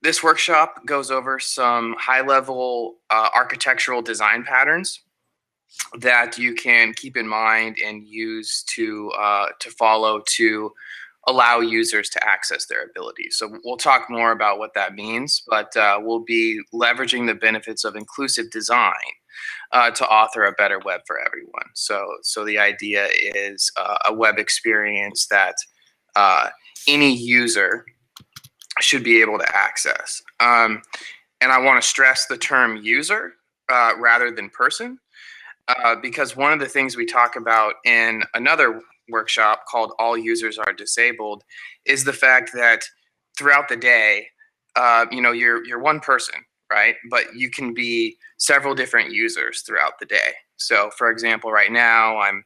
this workshop goes over some high-level architectural design patterns that you can keep in mind and use to follow to allow users to access their abilities. So we'll talk more about what that means, but we'll be leveraging the benefits of inclusive design to author a better web for everyone. So the idea is a web experience that any user should be able to access. And I want to stress the term user rather than person, because one of the things we talk about in another workshop called All Users Are Disabled is the fact that throughout the day, you're one person, right? But you can be several different users throughout the day. So for example, right now I'm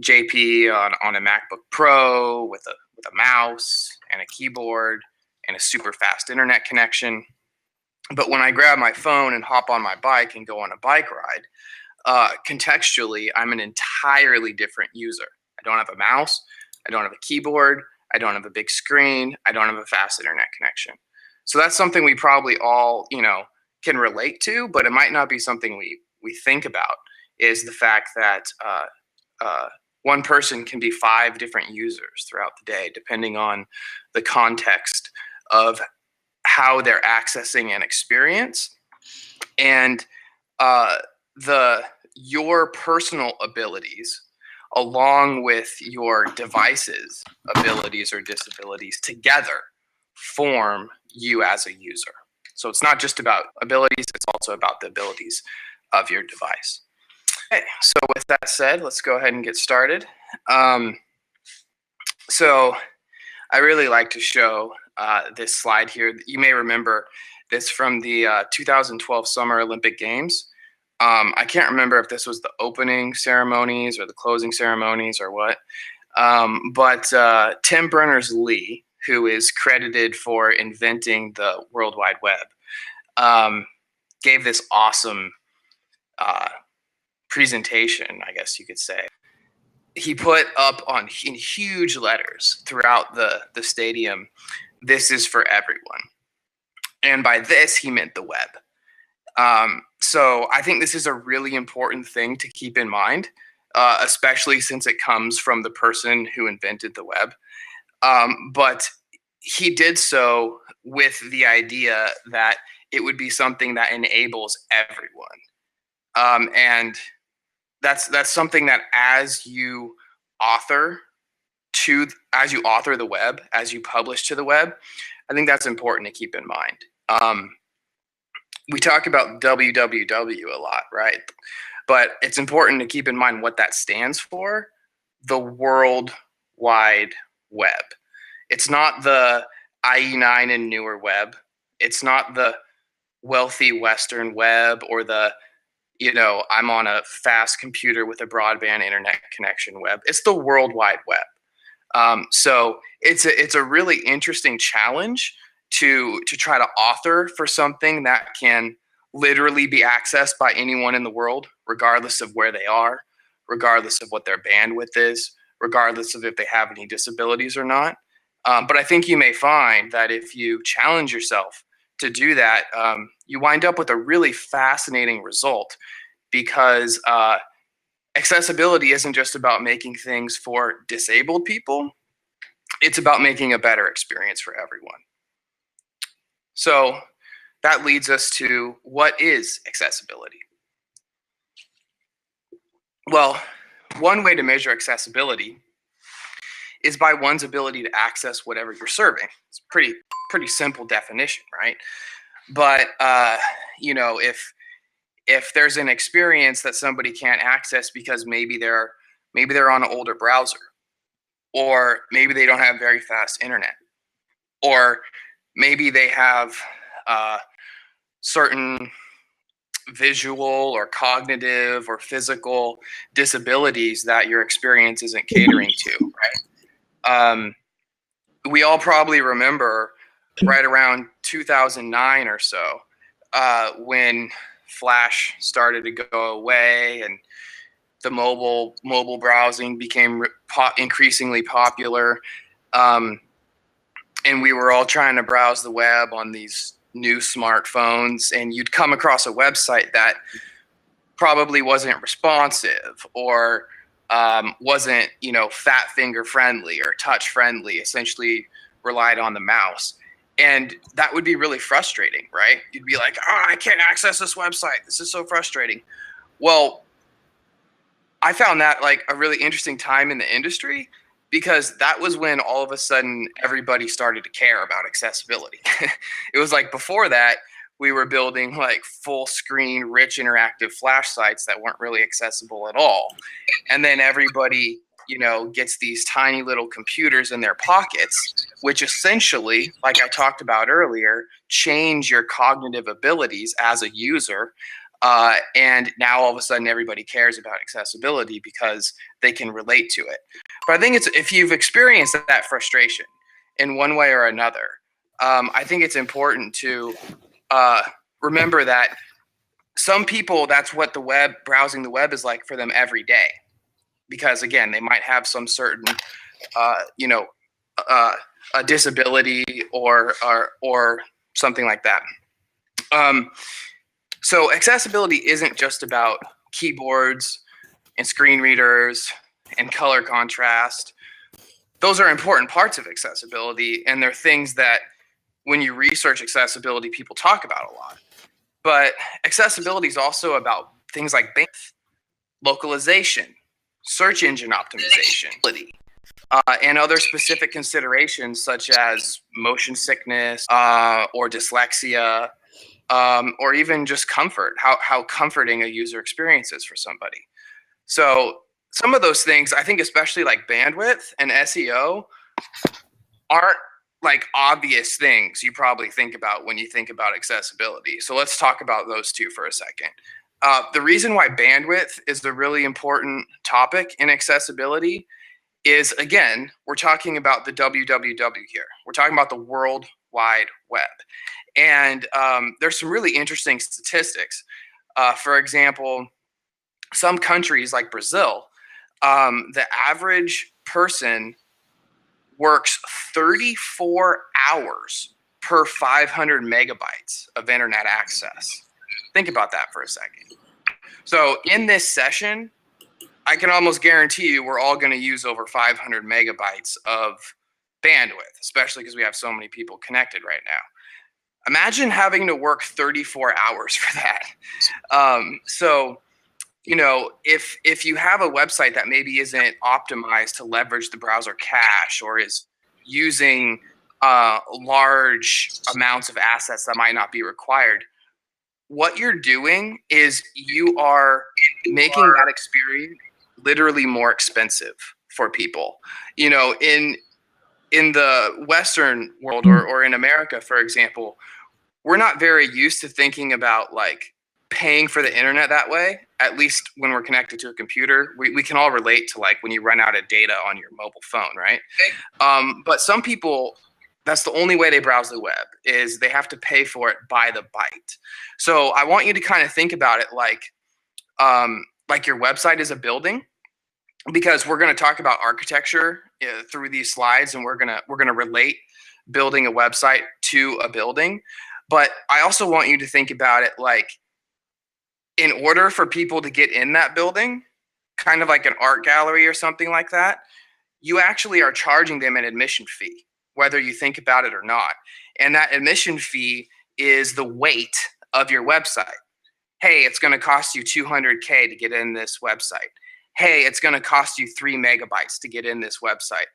JP on a MacBook Pro with a mouse and a keyboard and a super fast internet connection. But when I grab my phone and hop on my bike and go on a bike ride, contextually, I'm an entirely different user. I don't have a mouse. I don't have a keyboard. I don't have a big screen. I don't have a fast internet connection. So that's something we probably all, can relate to, but it might not be something we think about, is the fact that one person can be 5 different users throughout the day, depending on the context of how they're accessing an experience and your personal abilities along with your device's abilities or disabilities together form you as a user. So it's not just about abilities, it's also about the abilities of your device. Okay, so with that said, let's go ahead and get started. So I really like to show this slide here. You may remember this from the 2012 Summer Olympic Games. I can't remember if this was the opening ceremonies or the closing ceremonies or what, but Tim Berners-Lee, who is credited for inventing the World Wide Web, gave this awesome presentation, I guess you could say. He put up in huge letters throughout the stadium, "This is for everyone." And by this, he meant the web. So I think this is a really important thing to keep in mind, especially since it comes from the person who invented the web. But he did so with the idea that it would be something that enables everyone. And that's something that as you author the web, as you publish to the web, I think that's important to keep in mind. We talk about www a lot, right? But it's important to keep in mind what that stands for: the World Wide Web. It's not the IE9 and newer web. It's not the wealthy Western web or the I'm on a fast computer with a broadband internet connection web. It's the World Wide Web. So it's a really interesting challenge to try to author for something that can literally be accessed by anyone in the world, regardless of where they are, regardless of what their bandwidth is, regardless of if they have any disabilities or not. But I think you may find that if you challenge yourself to do that, you wind up with a really fascinating result, because accessibility isn't just about making things for disabled people. It's about making a better experience for everyone. So that leads us to, what is accessibility? Well, one way to measure accessibility is by one's ability to access whatever you're serving. It's pretty simple definition, right? But if there's an experience that somebody can't access because maybe they're on an older browser, or maybe they don't have very fast internet, or maybe they have certain visual or cognitive or physical disabilities that your experience isn't catering to, right? We all probably remember right around 2009 or so, when Flash started to go away and the mobile browsing became increasingly popular, and we were all trying to browse the web on these new smartphones, and you'd come across a website that probably wasn't responsive or wasn't, fat finger friendly or touch friendly, essentially relied on the mouse. And that would be really frustrating, right? You'd be like, oh, I can't access this website. This is so frustrating. Well, I found that like a really interesting time in the industry, because that was when all of a sudden everybody started to care about accessibility. It was like before that, we were building like full screen, rich interactive flash sites that weren't really accessible at all. And then everybody, gets these tiny little computers in their pockets, which essentially, like I talked about earlier, change your cognitive abilities as a user. And now all of a sudden everybody cares about accessibility because they can relate to it. But I think if you've experienced that frustration in one way or another, I think it's important to remember that some people, that's what browsing the web is like for them every day. Because again, they might have some certain, a disability or something like that. So accessibility isn't just about keyboards and screen readers and color contrast. Those are important parts of accessibility, and they're things that when you research accessibility, people talk about a lot. But accessibility is also about things like bandwidth, localization, search engine optimization, and other specific considerations such as motion sickness or dyslexia, or even just comfort, how comforting a user experience is for somebody. So some of those things, I think, especially like bandwidth and SEO, aren't like obvious things you probably think about when you think about accessibility. So let's talk about those two for a second. The reason why bandwidth is the really important topic in accessibility is, again, we're talking about the WWW here. We're talking about the World Wide Web. And there's some really interesting statistics. For example, some countries like Brazil, the average person works 34 hours per 500 megabytes of internet access. Think about that for a second. So in this session, I can almost guarantee you we're all going to use over 500 megabytes of bandwidth, especially because we have so many people connected right now. Imagine having to work 34 hours for that. So, if you have a website that maybe isn't optimized to leverage the browser cache or is using large amounts of assets that might not be required, what you're doing is you are making that experience literally more expensive for people. In the Western world or in America, for example, we're not very used to thinking about like paying for the internet that way. At least when we're connected to a computer, we can all relate to like when you run out of data on your mobile phone, right? But some people, that's the only way they browse the web, is they have to pay for it by the byte. So I want you to kind of think about it like your website is a building, because we're going to talk about architecture through these slides, and we're gonna relate building a website to a building. But I also want you to think about it like, in order for people to get in that building, kind of like an art gallery or something like that, you actually are charging them an admission fee, whether you think about it or not. And that admission fee is the weight of your website. Hey, it's going to cost you 200K to get in this website. Hey, it's going to cost you 3 megabytes to get in this website.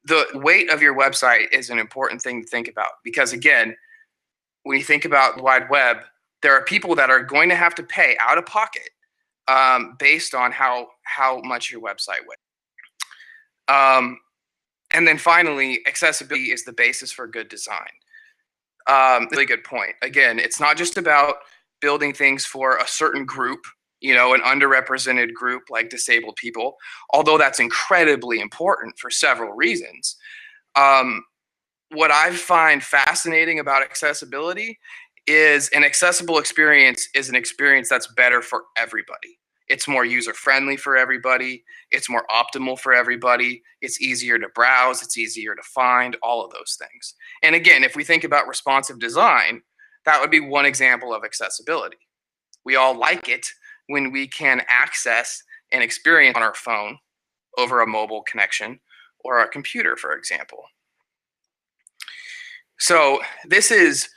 The weight of your website is an important thing to think about, because again, when you think about the wide web, there are people that are going to have to pay out of pocket based on how much your website weighs. And then finally, accessibility is the basis for good design. Really good point. Again, it's not just about building things for a certain group, an underrepresented group like disabled people, although that's incredibly important for several reasons. What I find fascinating about accessibility is an accessible experience is an experience that's better for everybody. It's more user-friendly for everybody. It's more optimal for everybody. It's easier to browse. It's easier to find, all of those things. And again, if we think about responsive design, That would be one example of accessibility. We all like it when we can access and experience on our phone over a mobile connection or a computer, for example. So this is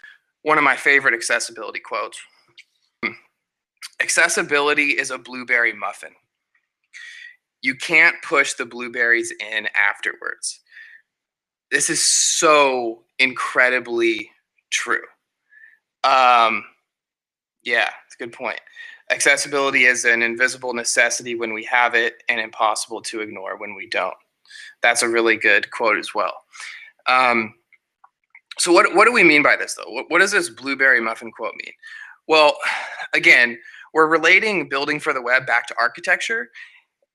one of my favorite accessibility quotes. Accessibility is a blueberry muffin. You can't push the blueberries in afterwards. This is so incredibly true. Yeah, it's a good point. Accessibility is an invisible necessity when we have it and impossible to ignore when we don't. That's a really good quote as well. So what do we mean by this, though? What does this blueberry muffin quote mean? Well, again, we're relating building for the web back to architecture.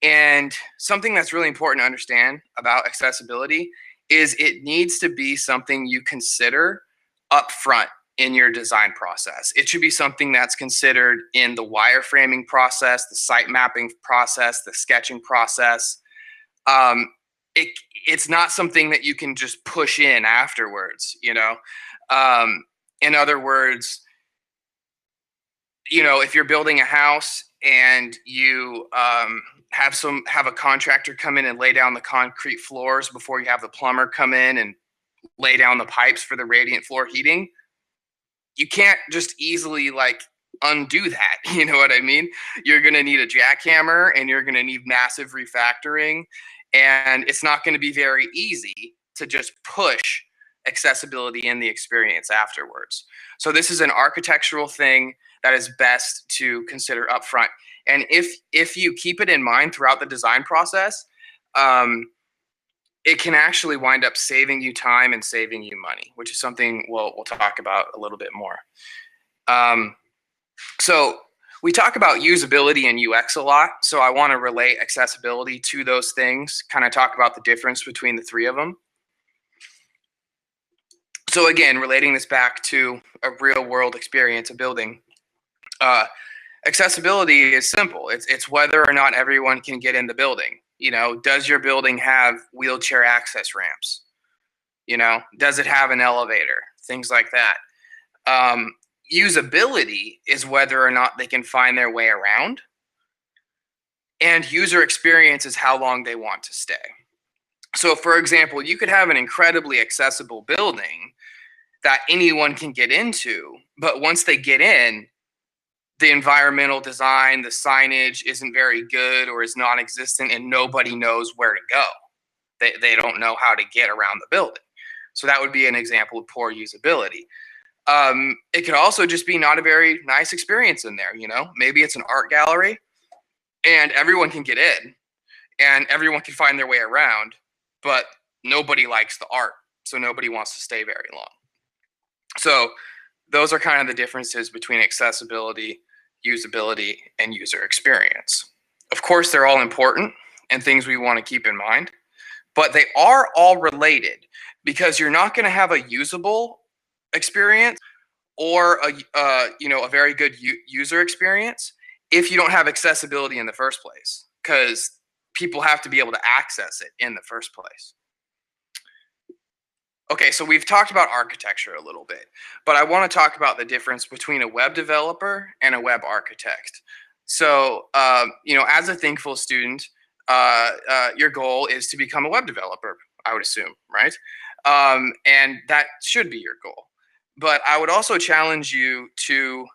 And something that's really important to understand about accessibility is it needs to be something you consider upfront in your design process. It should be something that's considered in the wireframing process, the site mapping process, the sketching process. Um, it's not something that you can just push in afterwards, you know? In other words, you know, if you're building a house and you have a contractor come in and lay down the concrete floors before you have the plumber come in and lay down the pipes for the radiant floor heating, you can't just easily like undo that. You know what I mean? You're going to need a jackhammer and you're going to need massive refactoring. And it's not going to be very easy to just push accessibility in the experience afterwards. So this is an architectural thing that is best to consider upfront. And if you keep it in mind throughout the design process, it can actually wind up saving you time and saving you money, which is something we'll talk about a little bit more. So we talk about usability and UX a lot. So I want to relate accessibility to those things, kind of talk about the difference between the three of them. So again, relating this back to a real world experience of building, accessibility is simple. It's whether or not everyone can get in the building. You know, does your building have wheelchair access ramps? You know, does it have an elevator? Things like that. Usability is whether or not they can find their way around. And user experience is how long they want to stay. So for example, you could have an incredibly accessible building that anyone can get into, but once they get in, the environmental design, the signage isn't very good or is non-existent and nobody knows where to go. They don't know how to get around the building. So that would be an example of poor usability. It could also just be not a very nice experience in there, you know? Maybe it's an art gallery and everyone can get in and everyone can find their way around, but nobody likes the art, so nobody wants to stay very long. So those are kind of the differences between accessibility, usability, and user experience. Of course, they're all important and things we want to keep in mind, but they are all related because you're not going to have a usable experience or a very good user experience if you don't have accessibility in the first place, because people have to be able to access it in the first place. Okay, so we've talked about architecture a little bit, but I want to talk about the difference between a web developer and a web architect. So, as a Thinkful student, your goal is to become a web developer, I would assume, right? And that should be your goal. But I would also challenge you to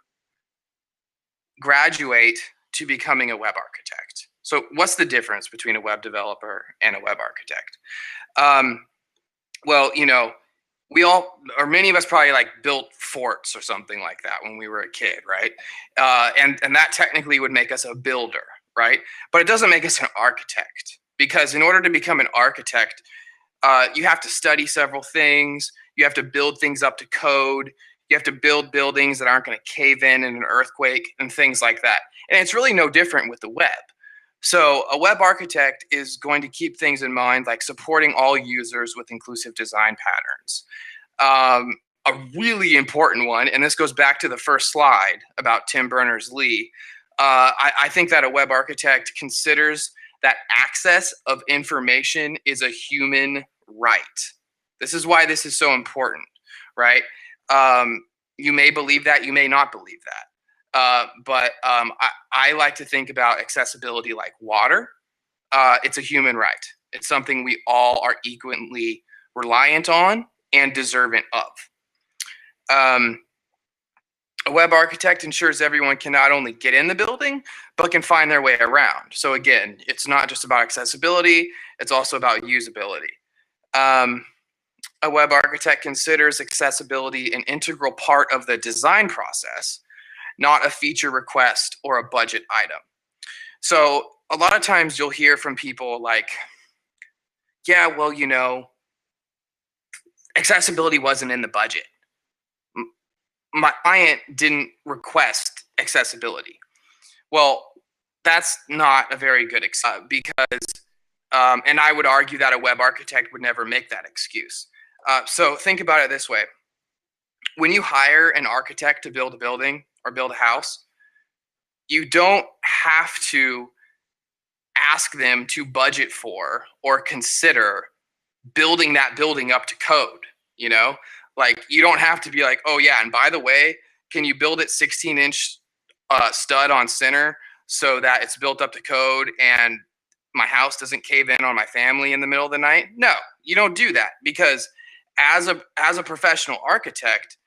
graduate to becoming a web architect. So what's the difference between a web developer and a web architect? Well, you know, we all, or many of us probably like built forts or something like that when we were a kid, right? And that technically would make us a builder, right? But it doesn't make us an architect, because in order to become an architect, you have to study several things. You have to build things up to code. You have to build buildings that aren't going to cave in an earthquake and things like that. And it's really no different with the web. So a web architect is going to keep things in mind, like supporting all users with inclusive design patterns. A really important one, and this goes back to the first slide about Tim Berners-Lee, I think that a web architect considers that access of information is a human right. This is why this is so important, right? You may believe that, you may not believe that. I like to think about accessibility like water. It's a human right. It's something we all are equally reliant on and deserving of. Um, a web architect ensures everyone can not only get in the building, but can find their way around. So again, it's not just about accessibility, it's also about usability. Um, a web architect considers accessibility an integral part of the design process, not a feature request or a budget item. So a lot of times you'll hear from people like, yeah, well, accessibility wasn't in the budget. My client didn't request accessibility. Well, that's not a very good and I would argue that a web architect would never make that excuse. So think about it this way. When you hire an architect to build a building or build a house, you don't have to ask them to budget for or consider building that building up to code, you know? Like you don't have to be like, oh yeah, and by the way, can you build it 16-inch stud on center so that it's built up to code and my house doesn't cave in on my family in the middle of the night? No, you don't do that because as a professional architect,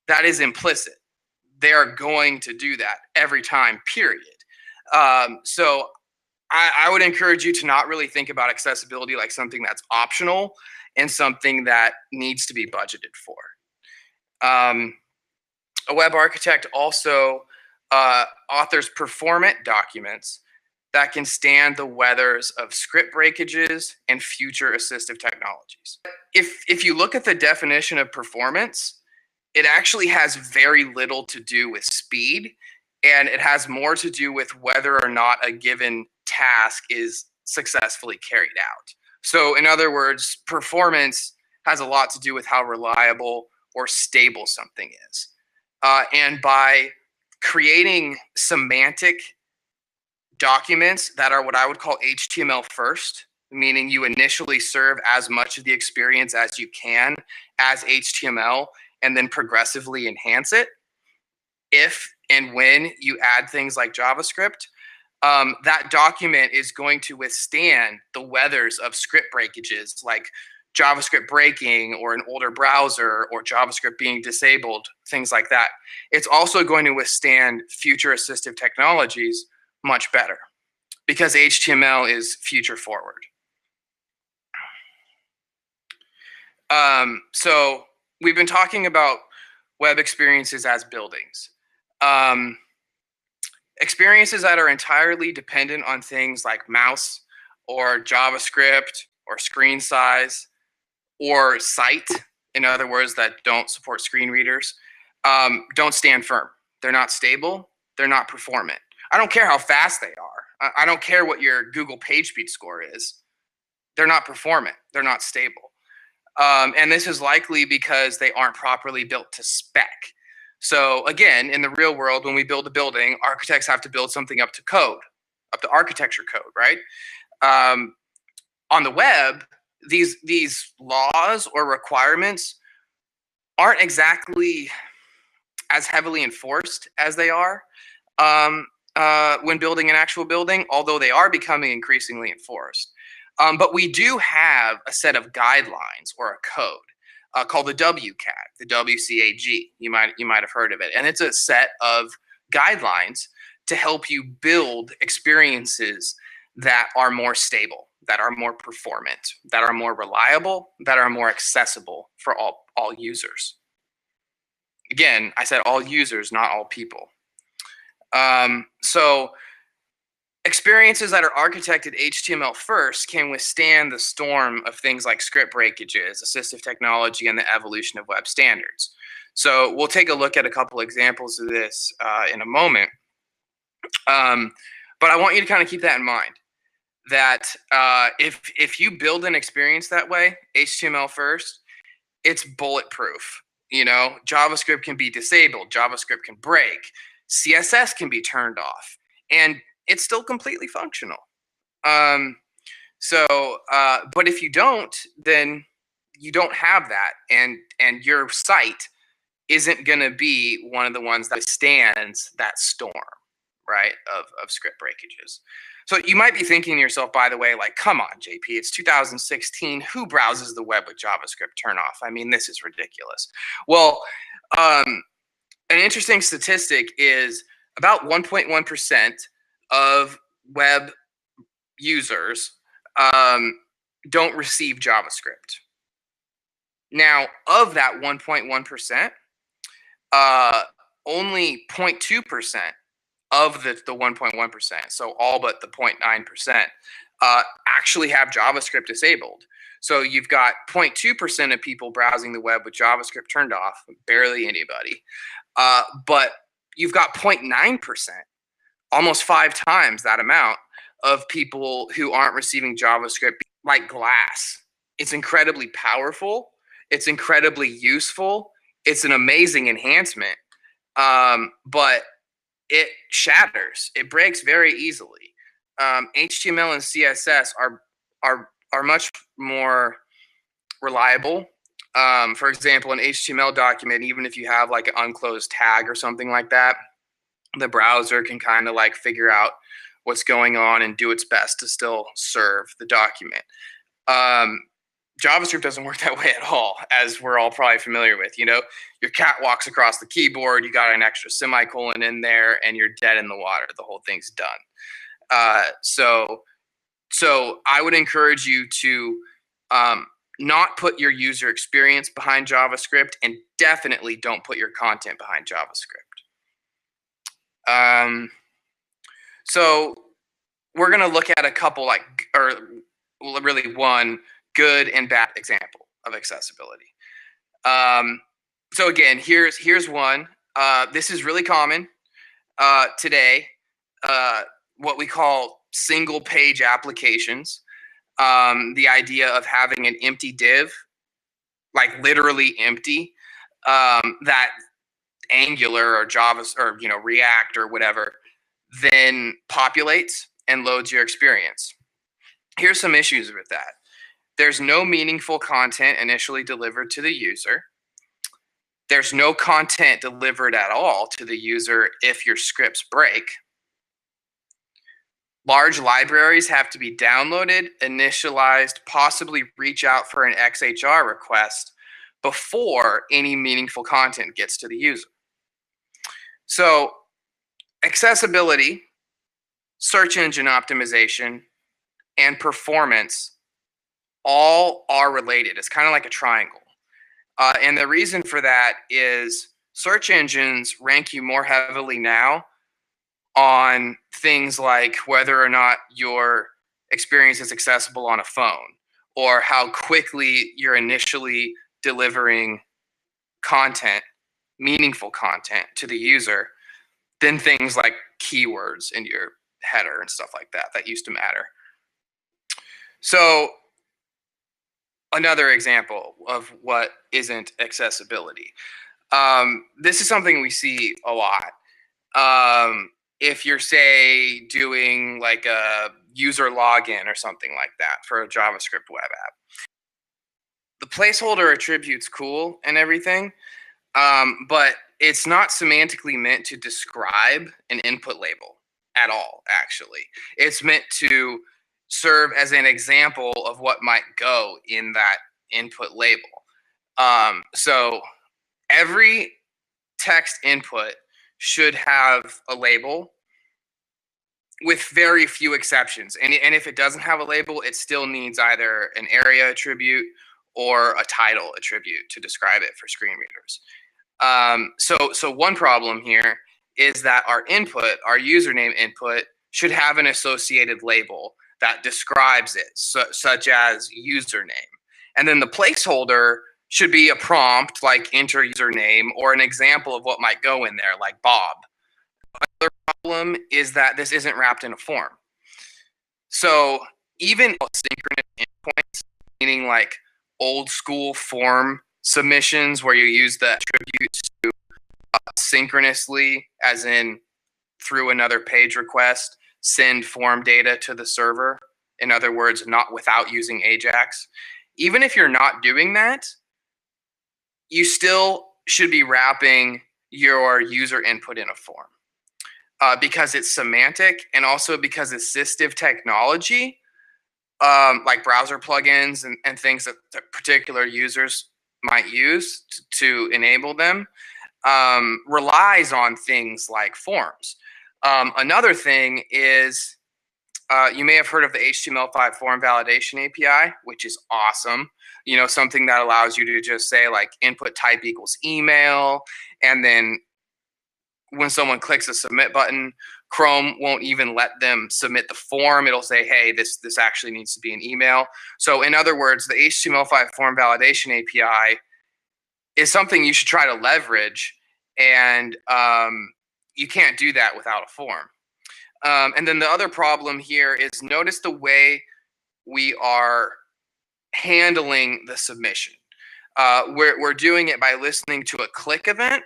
that is implicit. They are going to do that every time, period. So I would encourage you to not really think about accessibility like something that's optional and something that needs to be budgeted for. A web architect also authors performant documents that can stand the weathers of script breakages and future assistive technologies. If you look at the definition of performance, it actually has very little to do with speed, and it has more to do with whether or not a given task is successfully carried out. So in other words, performance has a lot to do with how reliable or stable something is. And by creating semantic documents that are what I would call HTML first, meaning you initially serve as much of the experience as you can as HTML and then progressively enhance it. If and when you add things like JavaScript, that document is going to withstand the weathers of script breakages like JavaScript breaking or an older browser or JavaScript being disabled, things like that. It's also going to withstand future assistive technologies much better because HTML is future forward. So we've been talking about web experiences as buildings. Experiences that are entirely dependent on things like mouse or JavaScript or screen size or site, in other words, that don't support screen readers, don't stand firm. They're not stable. They're not performant. I don't care how fast they are. I don't care what your Google PageSpeed score is. They're not performant. They're not stable. And this is likely because they aren't properly built to spec. So again, in the real world, when we build a building, architects have to build something up to code, up to architecture code, right? On the web, these laws or requirements aren't exactly as heavily enforced as they are when building an actual building, although they are becoming increasingly enforced. But we do have a set of guidelines or a code called the WCAG, the WCAG. You might have heard of it, and it's a set of guidelines to help you build experiences that are more stable, that are more performant, that are more reliable, that are more accessible for all users. Again, I said all users, not all people. So experiences that are architected HTML first can withstand the storm of things like script breakages, assistive technology, and the evolution of web standards. So we'll take a look at a couple examples of this in a moment. But I want you to kind of keep that in mind, that if you build an experience that way, HTML first, it's bulletproof. JavaScript can be disabled, JavaScript can break, CSS can be turned off, and it's still completely functional. But if you don't, then you don't have that, and your site isn't going to be one of the ones that withstands that storm, right, of script breakages. So you might be thinking to yourself, by the way, like, come on, JP, it's 2016. Who browses the web with JavaScript turn off? I mean, this is ridiculous. Well, an interesting statistic is about 1.1% of web users don't receive JavaScript. Now, of that 1.1%, only 0.2% of the 1.1%, so all but the 0.9%, actually have JavaScript disabled. So you've got 0.2% of people browsing the web with JavaScript turned off, barely anybody. But you've got 0.9%, almost 5 times that amount of people who aren't receiving JavaScript like glass. It's incredibly powerful. It's incredibly useful. It's an amazing enhancement. But it shatters. It breaks very easily. HTML and CSS are much more reliable. For example, an HTML document, even if you have like an unclosed tag or something like that, the browser can kind of like figure out what's going on and do its best to still serve the document. JavaScript doesn't work that way at all, as we're all probably familiar with. You know, your cat walks across the keyboard, you got an extra semicolon in there, and you're dead in the water. The whole thing's done. So I would encourage you to not put your user experience behind JavaScript, and definitely don't put your content behind JavaScript. So we're going to look at a couple really one good and bad example of accessibility. So again, here's one. This is really common today. What we call single page applications. The idea of having an empty div, like literally empty, that Angular or Java or React or whatever then populates and loads your experience. Here's some issues with that. There's no meaningful content initially delivered to the user. There's no content delivered at all to the user if your scripts break. Large libraries have to be downloaded, initialized, possibly reach out for an XHR request before any meaningful content gets to the user. So accessibility, search engine optimization, and performance all are related. It's kind of like a triangle. And the reason for that is search engines rank you more heavily now on things like whether or not your experience is accessible on a phone, or how quickly you're initially delivering content, meaningful content to the user, than things like keywords in your header and stuff like that that used to matter. So another example of what isn't accessibility. This is something we see a lot. If you're, say, doing like a user login or something like that for a JavaScript web app, the placeholder attribute's cool and everything, but it's not semantically meant to describe an input label at all, actually. It's meant to serve as an example of what might go in that input label. So every text input should have a label, with very few exceptions. And if it doesn't have a label, it still needs either an area attribute or a title attribute to describe it for screen readers. So one problem here is that our input, our username input, should have an associated label that describes it, such as username. And then the placeholder should be a prompt like enter username, or an example of what might go in there, like Bob. Another problem is that this isn't wrapped in a form. So even synchronous endpoints, meaning like old school form submissions where you use the attributes to synchronously, as in through another page request, send form data to the server. In other words, not without using AJAX. Even if you're not doing that, you still should be wrapping your user input in a form because it's semantic and also because assistive technology, like browser plugins and things that particular users might use to enable them, relies on things like forms. Another thing is you may have heard of the HTML5 form validation API, which is awesome. You know, something that allows you to just say like input type equals email, and then when someone clicks a submit button, Chrome won't even let them submit the form. It'll say, hey, this actually needs to be an email. So in other words, the HTML5 form validation API is something you should try to leverage, and you can't do that without a form. And then the other problem here is notice the way we are handling the submission. We're doing it by listening to a click event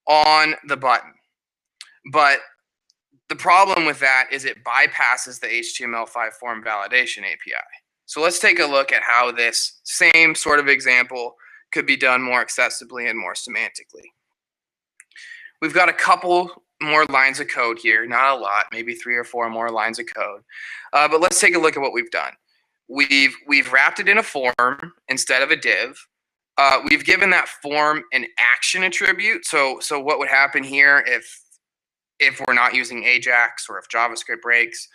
on the button. But the problem with that is it bypasses the HTML5 form validation API. So let's take a look at how this same sort of example could be done more accessibly and more semantically. We've got a couple more lines of code here, not a lot, maybe 3 or 4 more lines of code. But let's take a look at what we've done. We've wrapped it in a form instead of a div. We've given that form an action attribute. So what would happen here if we're not using Ajax or if JavaScript breaks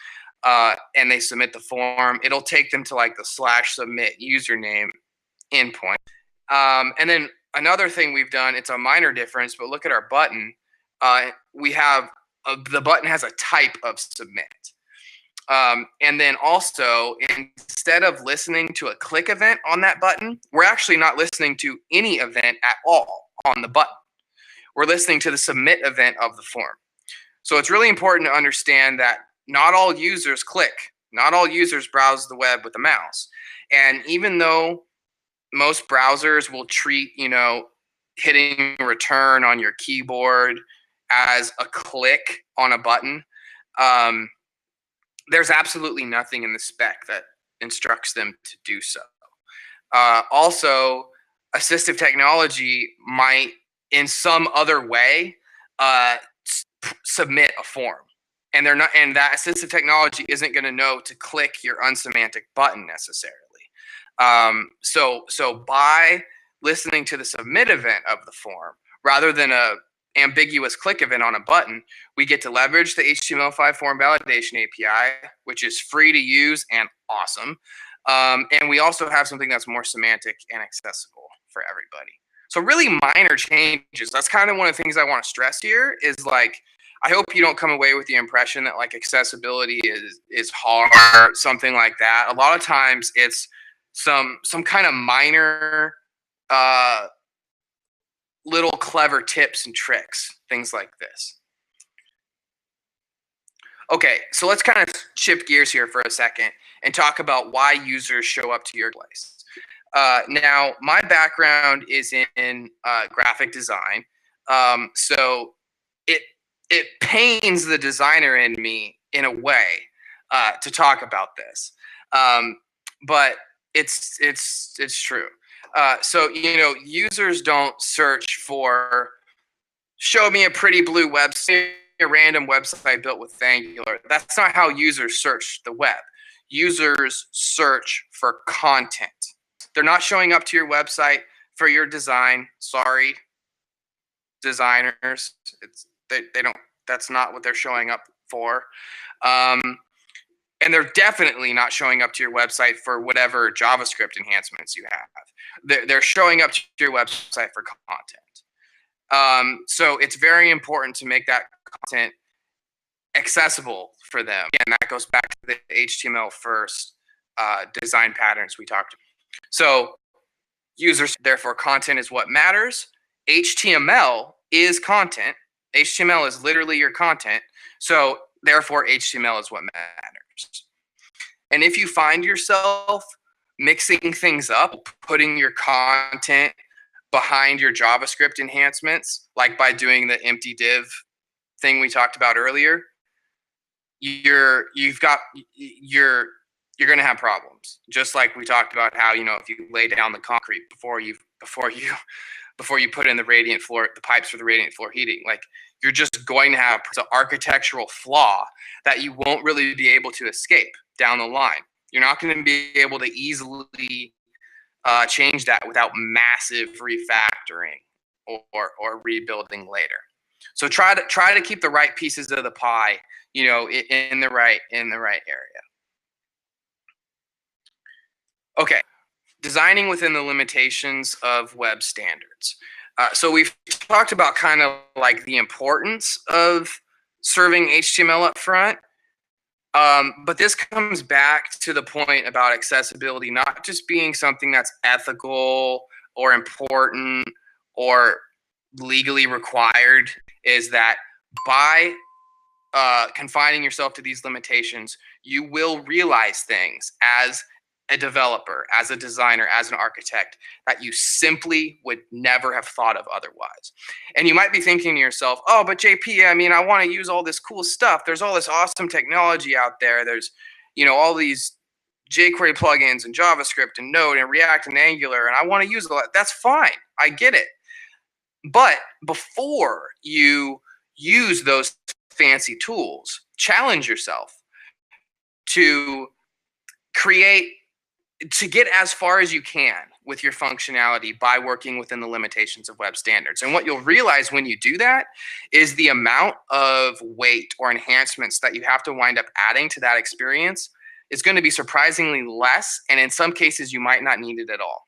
and they submit the form, it'll take them to like the /submit username endpoint. And then another thing we've done, it's a minor difference, but look at our button. We have the button has a type of submit. And then also, instead of listening to a click event on that button, we're actually not listening to any event at all on the button. We're listening to the submit event of the form. So it's really important to understand that not all users click, not all users browse the web with a mouse. And even though most browsers will treat, hitting return on your keyboard as a click on a button, there's absolutely nothing in the spec that instructs them to do so. Also, assistive technology might, in some other way, submit a form, and that assistive technology isn't going to know to click your unsemantic button necessarily. So by listening to the submit event of the form rather than a ambiguous click event on a button, we get to leverage the HTML5 form validation API, which is free to use and awesome. And we also have something that's more semantic and accessible for everybody. So really minor changes. That's kind of one of the things I want to stress here is like, I hope you don't come away with the impression that like accessibility is hard, something like that. A lot of times it's some kind of minor little clever tips and tricks, things like this. Okay, so let's kind of shift gears here for a second and talk about why users show up to your place. Now, my background is in graphic design, so it pains the designer in me in a way to talk about this, but it's true. So users don't search for show me a pretty blue website, a random website built with Angular. That's not how users search the web. Users search for content. They're not showing up to your website for your design. Sorry, designers. They don't. That's not what they're showing up for. And they're definitely not showing up to your website for whatever JavaScript enhancements you have. They're showing up to your website for content. So it's very important to make that content accessible for them. Again, that goes back to the HTML first design patterns we talked about. So users, therefore, content is what matters. HTML is content. HTML is literally your content. So therefore, HTML is what matters. And if you find yourself mixing things up, putting your content behind your JavaScript enhancements, like by doing the empty div thing we talked about earlier, you're going to have problems. Just like we talked about how, if you lay down the concrete before you before you put in the pipes for the radiant floor heating. Like, you're just going to have an architectural flaw that you won't really be able to escape down the line. You're not going to be able to easily change that without massive refactoring or rebuilding later. So try to keep the right pieces of the pie, in the right area. Okay, designing within the limitations of web standards. So we've talked about kind of like the importance of serving HTML up front. But this comes back to the point about accessibility not just being something that's ethical or important or legally required, is that by confining yourself to these limitations, you will realize things as a developer, as a designer, as an architect that you simply would never have thought of otherwise. And you might be thinking to yourself, oh, but JP, I mean, I want to use all this cool stuff. There's all this awesome technology out there. There's, all these jQuery plugins and JavaScript and Node and React and Angular, and I want to use a lot. That's fine. I get it. But before you use those fancy tools, challenge yourself to get as far as you can with your functionality by working within the limitations of web standards. And what you'll realize when you do that is the amount of weight or enhancements that you have to wind up adding to that experience is going to be surprisingly less. And in some cases, you might not need it at all.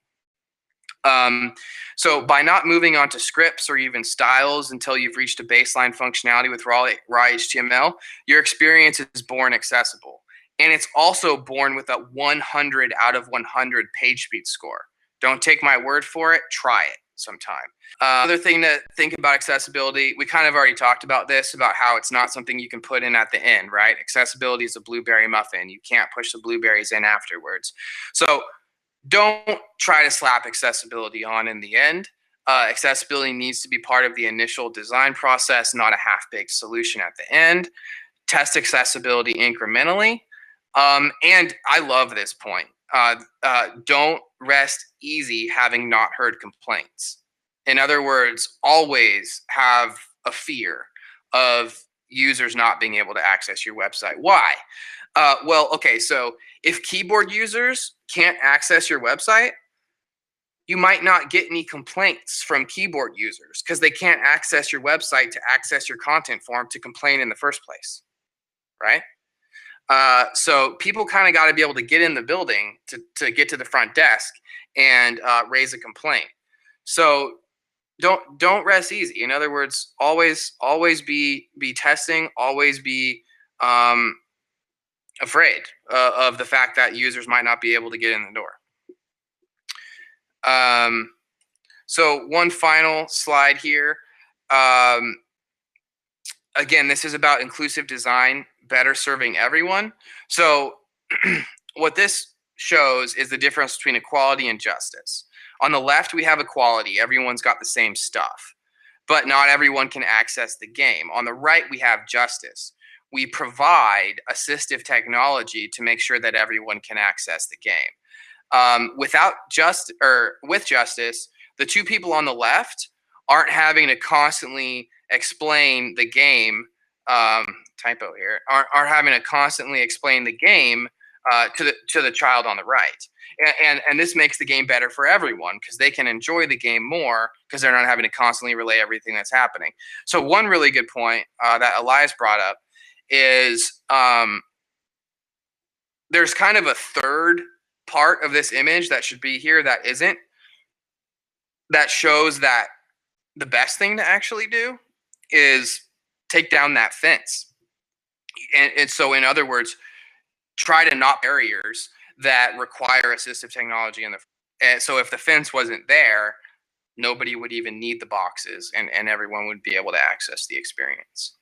So by not moving on to scripts or even styles until you've reached a baseline functionality with raw HTML, your experience is born accessible. And it's also born with a 100 out of 100 page speed score. Don't take my word for it. Try it sometime. Another thing to think about accessibility, we kind of already talked about this, about how it's not something you can put in at the end, right? Accessibility is a blueberry muffin. You can't push the blueberries in afterwards. So don't try to slap accessibility on in the end. Accessibility needs to be part of the initial design process, not a half-baked solution at the end. Test accessibility incrementally. And I love this point. Don't rest easy having not heard complaints. In other words, always have a fear of users not being able to access your website. Why? Well, okay, so if keyboard users can't access your website, you might not get any complaints from keyboard users because they can't access your website to access your content form to complain in the first place, right? So people kind of got to be able to get in the building to get to the front desk and raise a complaint. So don't rest easy. In other words, always be testing. Always be afraid of the fact that users might not be able to get in the door. So one final slide here. Again, this is about inclusive design, better serving everyone. So what this shows is the difference between equality and justice. On the left, we have equality. Everyone's got the same stuff, but not everyone can access the game. On the right, we have justice. We provide assistive technology to make sure that everyone can access the game. With justice, the two people on the left aren't having to constantly explain the game. Typo here. Aren't having to constantly explain the game to the child on the right. And this makes the game better for everyone because they can enjoy the game more because they're not having to constantly relay everything that's happening. So one really good point that Elias brought up is there's kind of a third part of this image that should be here that isn't, that shows that the best thing to actually do is take down that fence. And so in other words, try to knock barriers that require assistive technology and so if the fence wasn't there, nobody would even need the boxes and everyone would be able to access the experience.